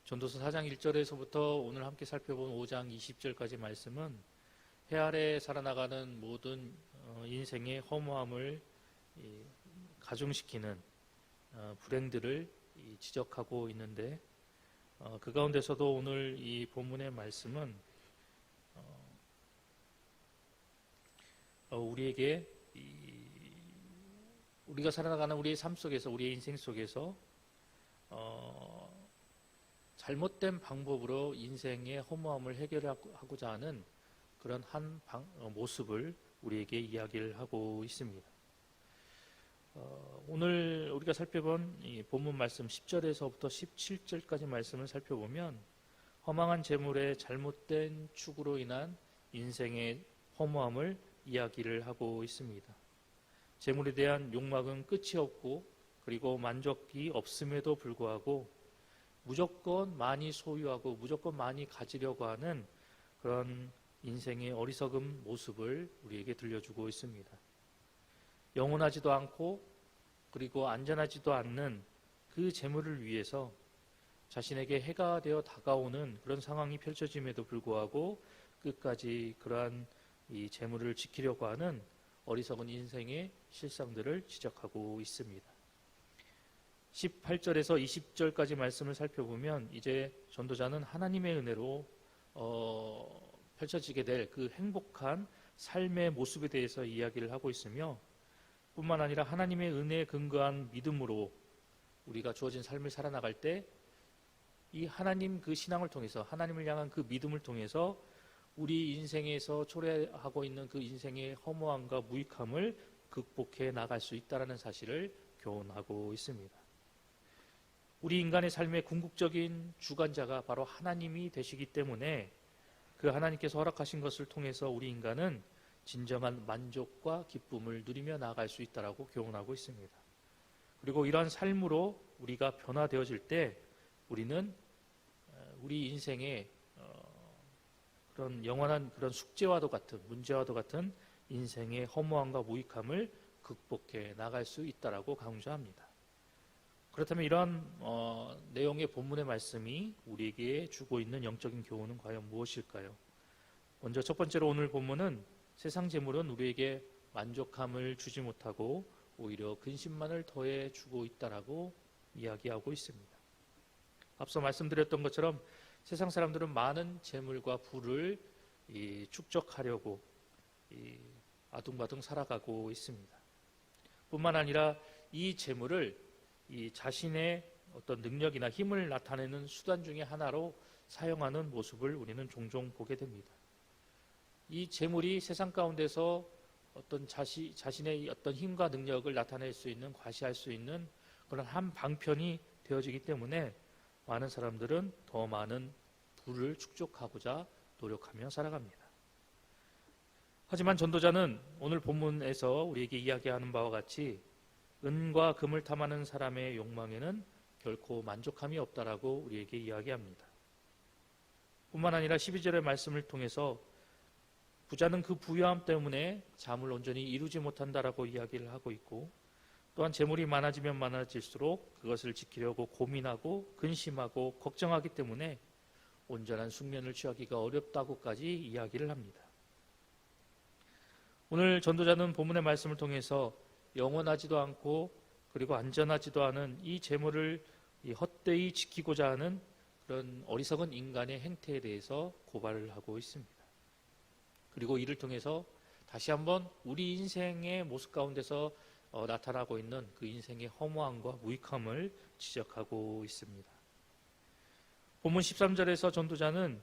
전도서 4장 1절에서부터 오늘 함께 살펴본 5장 20절까지 말씀은 해 아래 살아나가는 모든 인생의 허무함을 가중시키는 불행들을 지적하고 있는데, 그 가운데서도 오늘 이 본문의 말씀은 우리에게 우리가 살아나가는 우리의 삶 속에서, 우리의 인생 속에서 잘못된 방법으로 인생의 허무함을 해결하고자 하는 그런 한 모습을 우리에게 이야기를 하고 있습니다. 오늘 우리가 살펴본 이 본문 말씀 10절에서부터 17절까지 말씀을 살펴보면 허망한 재물의 잘못된 추구로 인한 인생의 허무함을 이야기를 하고 있습니다. 재물에 대한 욕망은 끝이 없고, 그리고 만족이 없음에도 불구하고 무조건 많이 소유하고 무조건 많이 가지려고 하는 그런 인생의 어리석은 모습을 우리에게 들려주고 있습니다. 영원하지도 않고 그리고 안전하지도 않는 그 재물을 위해서 자신에게 해가 되어 다가오는 그런 상황이 펼쳐짐에도 불구하고 끝까지 그러한 이 재물을 지키려고 하는 어리석은 인생의 실상들을 지적하고 있습니다. 18절에서 20절까지 말씀을 살펴보면 이제 전도자는 하나님의 은혜로 펼쳐지게 될 그 행복한 삶의 모습에 대해서 이야기를 하고 있으며, 뿐만 아니라 하나님의 은혜에 근거한 믿음으로 우리가 주어진 삶을 살아나갈 때 이 하나님 그 신앙을 통해서, 하나님을 향한 그 믿음을 통해서 우리 인생에서 초래하고 있는 그 인생의 허무함과 무익함을 극복해 나갈 수 있다는 사실을 교훈하고 있습니다. 우리 인간의 삶의 궁극적인 주관자가 바로 하나님이 되시기 때문에 그 하나님께서 허락하신 것을 통해서 우리 인간은 진정한 만족과 기쁨을 누리며 나아갈 수 있다고 교훈하고 있습니다. 그리고 이러한 삶으로 우리가 변화되어질 때 우리는 우리 인생의 그런 영원한 그런 숙제와도 같은, 문제와도 같은 인생의 허무함과 무익함을 극복해 나갈 수 있다고 강조합니다. 그렇다면 이러한 내용의 본문의 말씀이 우리에게 주고 있는 영적인 교훈은 과연 무엇일까요? 먼저 첫 번째로 오늘 본문은 세상 재물은 우리에게 만족함을 주지 못하고 오히려 근심만을 더해 주고 있다라고 이야기하고 있습니다. 앞서 말씀드렸던 것처럼 세상 사람들은 많은 재물과 부를 축적하려고 아둥바둥 살아가고 있습니다. 뿐만 아니라 이 재물을 이 자신의 어떤 능력이나 힘을 나타내는 수단 중에 하나로 사용하는 모습을 우리는 종종 보게 됩니다. 이 재물이 세상 가운데서 어떤 자신의 어떤 힘과 능력을 나타낼 수 있는, 과시할 수 있는 그런 한 방편이 되어지기 때문에 많은 사람들은 더 많은 부를 축적하고자 노력하며 살아갑니다. 하지만 전도자는 오늘 본문에서 우리에게 이야기하는 바와 같이 은과 금을 탐하는 사람의 욕망에는 결코 만족함이 없다라고 우리에게 이야기합니다. 뿐만 아니라 12절의 말씀을 통해서 부자는 그 부유함 때문에 잠을 온전히 이루지 못한다라고 이야기를 하고 있고, 또한 재물이 많아지면 많아질수록 그것을 지키려고 고민하고 근심하고 걱정하기 때문에 온전한 숙면을 취하기가 어렵다고까지 이야기를 합니다. 오늘 전도자는 본문의 말씀을 통해서 영원하지도 않고 그리고 안전하지도 않은 이 재물을 헛되이 지키고자 하는 그런 어리석은 인간의 행태에 대해서 고발을 하고 있습니다. 그리고 이를 통해서 다시 한번 우리 인생의 모습 가운데서 나타나고 있는 그 인생의 허무함과 무익함을 지적하고 있습니다. 본문 13절에서 전도자는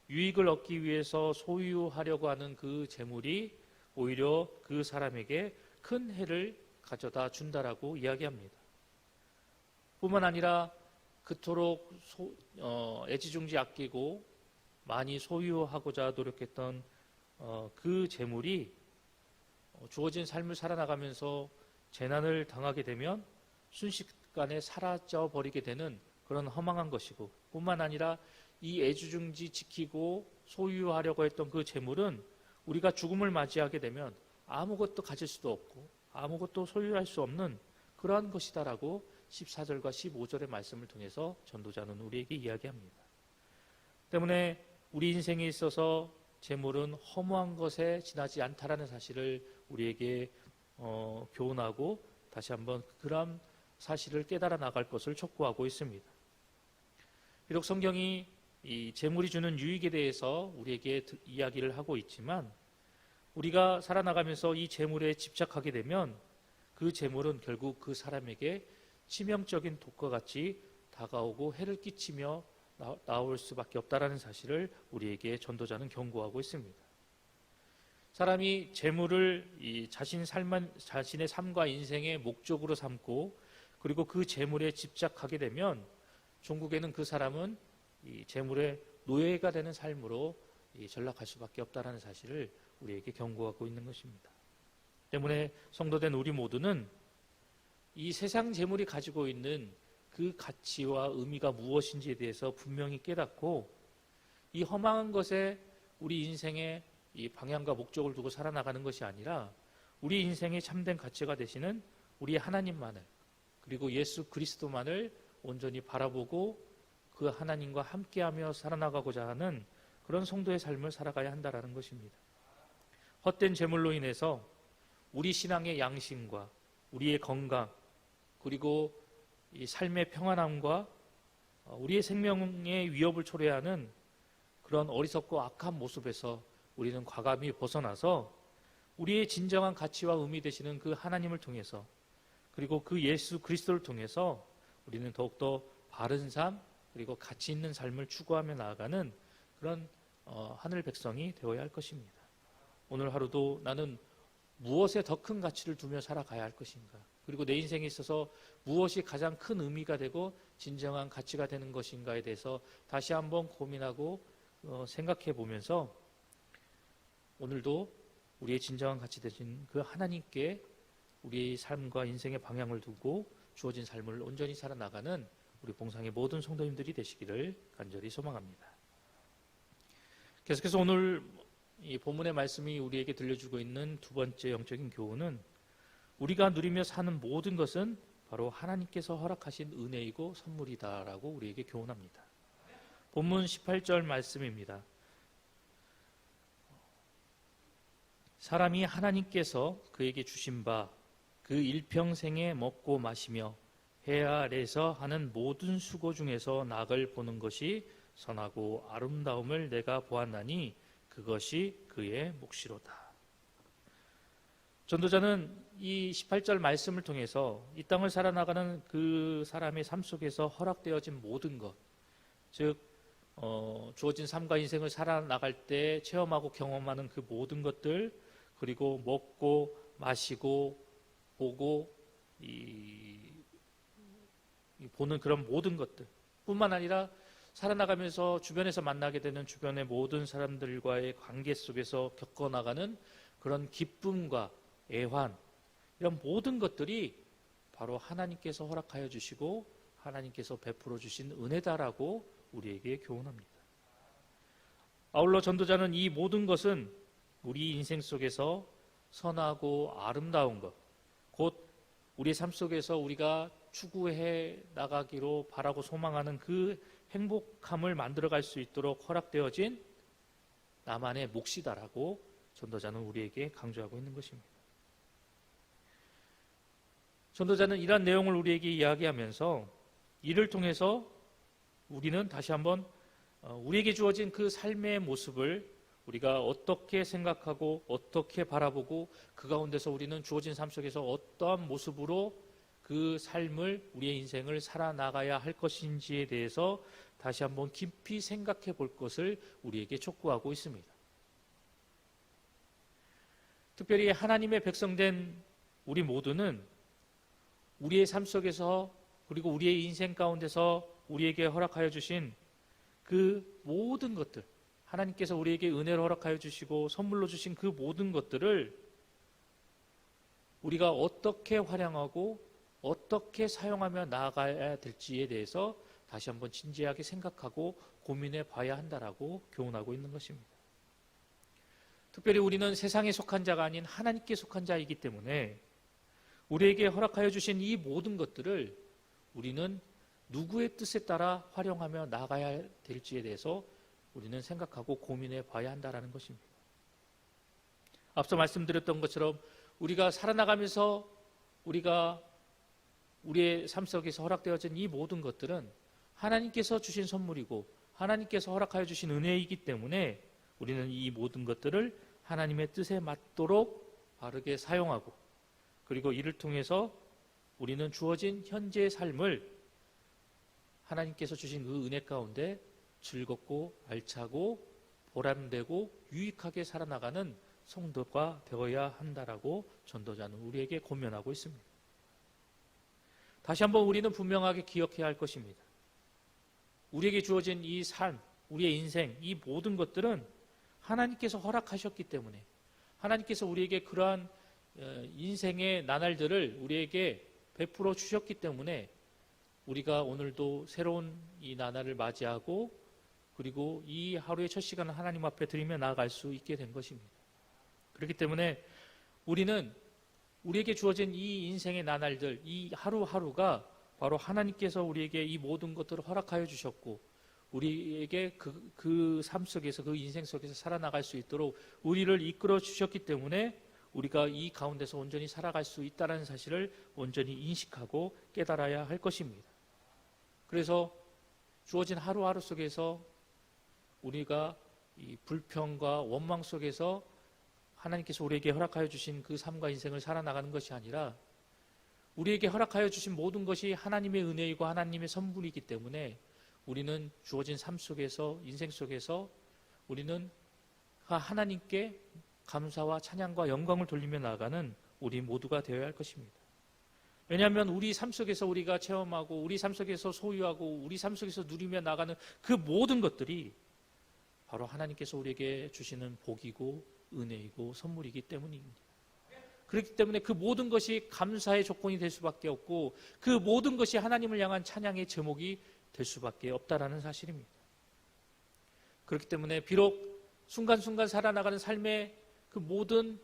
유익을 얻기 위해서 소유하려고 하는 그 재물이 오히려 그 사람에게 큰 해를 가져다 준다라고 이야기합니다. 뿐만 아니라 그토록 애지중지 아끼고 많이 소유하고자 노력했던 그 재물이 주어진 삶을 살아나가면서 재난을 당하게 되면 순식간에 사라져 버리게 되는 그런 허망한 것이고, 뿐만 아니라 이 애지중지 지키고 소유하려고 했던 그 재물은 우리가 죽음을 맞이하게 되면 아무것도 가질 수도 없고 아무것도 소유할 수 없는 그러한 것이다라고 14절과 15절의 말씀을 통해서 전도자는 우리에게 이야기합니다. 때문에 우리 인생에 있어서 재물은 허무한 것에 지나지 않다라는 사실을 우리에게 교훈하고 다시 한번 그런 사실을 깨달아 나갈 것을 촉구하고 있습니다. 비록 성경이 이 재물이 주는 유익에 대해서 우리에게 이야기를 하고 있지만 우리가 살아나가면서 이 재물에 집착하게 되면 그 재물은 결국 그 사람에게 치명적인 독과 같이 다가오고 해를 끼치며 나올 수밖에 없다라는 사실을 우리에게 전도자는 경고하고 있습니다. 사람이 재물을 자신의 삶과 인생의 목적으로 삼고 그리고 그 재물에 집착하게 되면 종국에는 그 사람은 이 재물의 노예가 되는 삶으로 전락할 수밖에 없다는 사실을 우리에게 경고하고 있는 것입니다. 때문에 성도된 우리 모두는 이 세상 재물이 가지고 있는 그 가치와 의미가 무엇인지에 대해서 분명히 깨닫고 이 허망한 것에 우리 인생의 이 방향과 목적을 두고 살아나가는 것이 아니라 우리 인생의 참된 가치가 되시는 우리 하나님만을 그리고 예수 그리스도만을 온전히 바라보고 그 하나님과 함께하며 살아나가고자 하는 그런 성도의 삶을 살아가야 한다는 것입니다. 헛된 재물로 인해서 우리 신앙의 양심과 우리의 건강 그리고 이 삶의 평안함과 우리의 생명의 위협을 초래하는 그런 어리석고 악한 모습에서 우리는 과감히 벗어나서 우리의 진정한 가치와 의미 되시는 그 하나님을 통해서 그리고 그 예수 그리스도를 통해서 우리는 더욱더 바른 삶 그리고 가치 있는 삶을 추구하며 나아가는 그런 하늘 백성이 되어야 할 것입니다. 오늘 하루도 나는 무엇에 더 큰 가치를 두며 살아가야 할 것인가? 그리고 내 인생에 있어서 무엇이 가장 큰 의미가 되고 진정한 가치가 되는 것인가에 대해서 다시 한번 고민하고 생각해 보면서 오늘도 우리의 진정한 가치 되신 그 하나님께 우리의 삶과 인생의 방향을 두고 주어진 삶을 온전히 살아나가는 우리 봉상의 모든 성도님들이 되시기를 간절히 소망합니다. 계속해서 오늘 이 본문의 말씀이 우리에게 들려주고 있는 두 번째 영적인 교훈은 우리가 누리며 사는 모든 것은 바로 하나님께서 허락하신 은혜이고 선물이다라고 우리에게 교훈합니다. 본문 18절 말씀입니다. 사람이 하나님께서 그에게 주신 바 그 일평생에 먹고 마시며 해 아래서 하는 모든 수고 중에서 낙을 보는 것이 선하고 아름다움을 내가 보았나니 그것이 그의 몫이로다. 전도자는 이 18절 말씀을 통해서 이 땅을 살아나가는 그 사람의 삶 속에서 허락되어진 모든 것, 즉 주어진 삶과 인생을 살아나갈 때 체험하고 경험하는 그 모든 것들, 그리고 먹고 마시고 보고 보는 그런 모든 것들 뿐만 아니라 살아나가면서 주변에서 만나게 되는 주변의 모든 사람들과의 관계 속에서 겪어나가는 그런 기쁨과 애환, 이런 모든 것들이 바로 하나님께서 허락하여 주시고 하나님께서 베풀어 주신 은혜다라고 우리에게 교훈합니다. 아울러 전도자는 이 모든 것은 우리 인생 속에서 선하고 아름다운 것, 곧 우리 삶 속에서 우리가 추구해 나가기로 바라고 소망하는 그 행복함을 만들어갈 수 있도록 허락되어진 나만의 몫이다라고 전도자는 우리에게 강조하고 있는 것입니다. 전도자는 이러한 내용을 우리에게 이야기하면서 이를 통해서 우리는 다시 한번 우리에게 주어진 그 삶의 모습을 우리가 어떻게 생각하고 어떻게 바라보고 그 가운데서 우리는 주어진 삶 속에서 어떠한 모습으로 그 삶을 우리의 인생을 살아나가야 할 것인지에 대해서 다시 한번 깊이 생각해 볼 것을 우리에게 촉구하고 있습니다. 특별히 하나님의 백성된 우리 모두는 우리의 삶 속에서 그리고 우리의 인생 가운데서 우리에게 허락하여 주신 그 모든 것들, 하나님께서 우리에게 은혜를 허락하여 주시고 선물로 주신 그 모든 것들을 우리가 어떻게 활용하고 어떻게 사용하며 나아가야 될지에 대해서 다시 한번 진지하게 생각하고 고민해 봐야 한다라고 교훈하고 있는 것입니다. 특별히 우리는 세상에 속한 자가 아닌 하나님께 속한 자이기 때문에 우리에게 허락하여 주신 이 모든 것들을 우리는 누구의 뜻에 따라 활용하며 나가야 될지에 대해서 우리는 생각하고 고민해 봐야 한다는 것입니다. 앞서 말씀드렸던 것처럼 우리가 살아나가면서 우리가 우리의 삶 속에서 허락되어진 이 모든 것들은 하나님께서 주신 선물이고 하나님께서 허락하여 주신 은혜이기 때문에 우리는 이 모든 것들을 하나님의 뜻에 맞도록 바르게 사용하고, 그리고 이를 통해서 우리는 주어진 현재의 삶을 하나님께서 주신 그 은혜 가운데 즐겁고 알차고 보람되고 유익하게 살아나가는 성도가 되어야 한다라고 전도자는 우리에게 권면하고 있습니다. 다시 한번 우리는 분명하게 기억해야 할 것입니다. 우리에게 주어진 이 삶, 우리의 인생, 이 모든 것들은 하나님께서 허락하셨기 때문에, 하나님께서 우리에게 그러한 인생의 나날들을 우리에게 베풀어 주셨기 때문에 우리가 오늘도 새로운 이 나날을 맞이하고, 그리고 이 하루의 첫 시간을 하나님 앞에 드리며 나아갈 수 있게 된 것입니다. 그렇기 때문에 우리는 우리에게 주어진 이 인생의 나날들, 이 하루하루가 바로 하나님께서 우리에게 이 모든 것들을 허락하여 주셨고, 우리에게 그 삶 속에서, 그 인생 속에서 살아나갈 수 있도록 우리를 이끌어 주셨기 때문에 우리가 이 가운데서 온전히 살아갈 수 있다는 사실을 온전히 인식하고 깨달아야 할 것입니다. 그래서 주어진 하루하루 속에서 우리가 이 불평과 원망 속에서 하나님께서 우리에게 허락하여 주신 그 삶과 인생을 살아나가는 것이 아니라, 우리에게 허락하여 주신 모든 것이 하나님의 은혜이고 하나님의 선물이기 때문에 우리는 주어진 삶 속에서, 인생 속에서 우리는 하나님께 감사와 찬양과 영광을 돌리며 나아가는 우리 모두가 되어야 할 것입니다. 왜냐하면 우리 삶 속에서 우리가 체험하고, 우리 삶 속에서 소유하고, 우리 삶 속에서 누리며 나가는 그 모든 것들이 바로 하나님께서 우리에게 주시는 복이고 은혜이고 선물이기 때문입니다. 그렇기 때문에 그 모든 것이 감사의 조건이 될 수밖에 없고, 그 모든 것이 하나님을 향한 찬양의 제목이 될 수밖에 없다라는 사실입니다. 그렇기 때문에 비록 순간순간 살아나가는 삶의 그 모든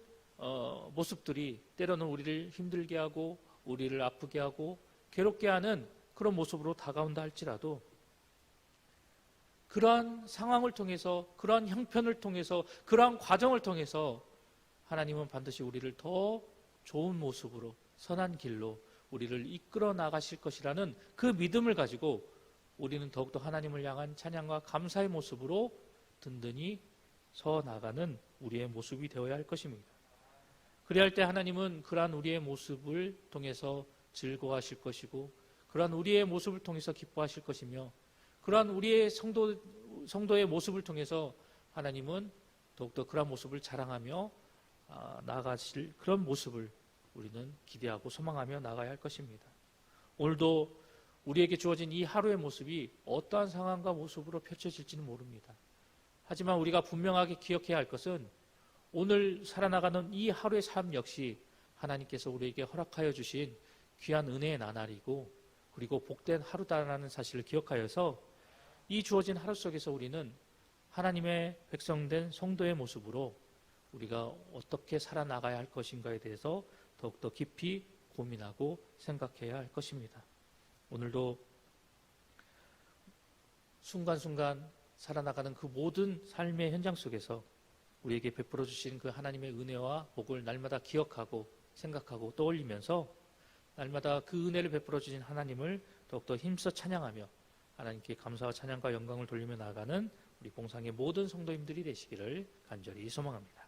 모습들이 때로는 우리를 힘들게 하고 우리를 아프게 하고 괴롭게 하는 그런 모습으로 다가온다 할지라도, 그러한 상황을 통해서, 그러한 형편을 통해서, 그러한 과정을 통해서 하나님은 반드시 우리를 더 좋은 모습으로, 선한 길로 우리를 이끌어 나가실 것이라는 그 믿음을 가지고 우리는 더욱더 하나님을 향한 찬양과 감사의 모습으로 든든히 서 나가는 우리의 모습이 되어야 할 것입니다. 그래야 할 때 하나님은 그러한 우리의 모습을 통해서 즐거워하실 것이고, 그러한 우리의 모습을 통해서 기뻐하실 것이며, 그러한 우리의 성도의 모습을 통해서 하나님은 더욱더 그러한 모습을 자랑하며 나아가실 그런 모습을 우리는 기대하고 소망하며 나가야 할 것입니다. 오늘도 우리에게 주어진 이 하루의 모습이 어떠한 상황과 모습으로 펼쳐질지는 모릅니다. 하지만 우리가 분명하게 기억해야 할 것은 오늘 살아나가는 이 하루의 삶 역시 하나님께서 우리에게 허락하여 주신 귀한 은혜의 나날이고, 그리고 복된 하루다라는 사실을 기억하여서 이 주어진 하루 속에서 우리는 하나님의 백성된 성도의 모습으로 우리가 어떻게 살아나가야 할 것인가에 대해서 더욱더 깊이 고민하고 생각해야 할 것입니다. 오늘도 순간순간 살아나가는 그 모든 삶의 현장 속에서 우리에게 베풀어 주신 그 하나님의 은혜와 복을 날마다 기억하고 생각하고 떠올리면서 날마다 그 은혜를 베풀어 주신 하나님을 더욱더 힘써 찬양하며 하나님께 감사와 찬양과 영광을 돌리며 나아가는 우리 봉상의 모든 성도님들이 되시기를 간절히 소망합니다.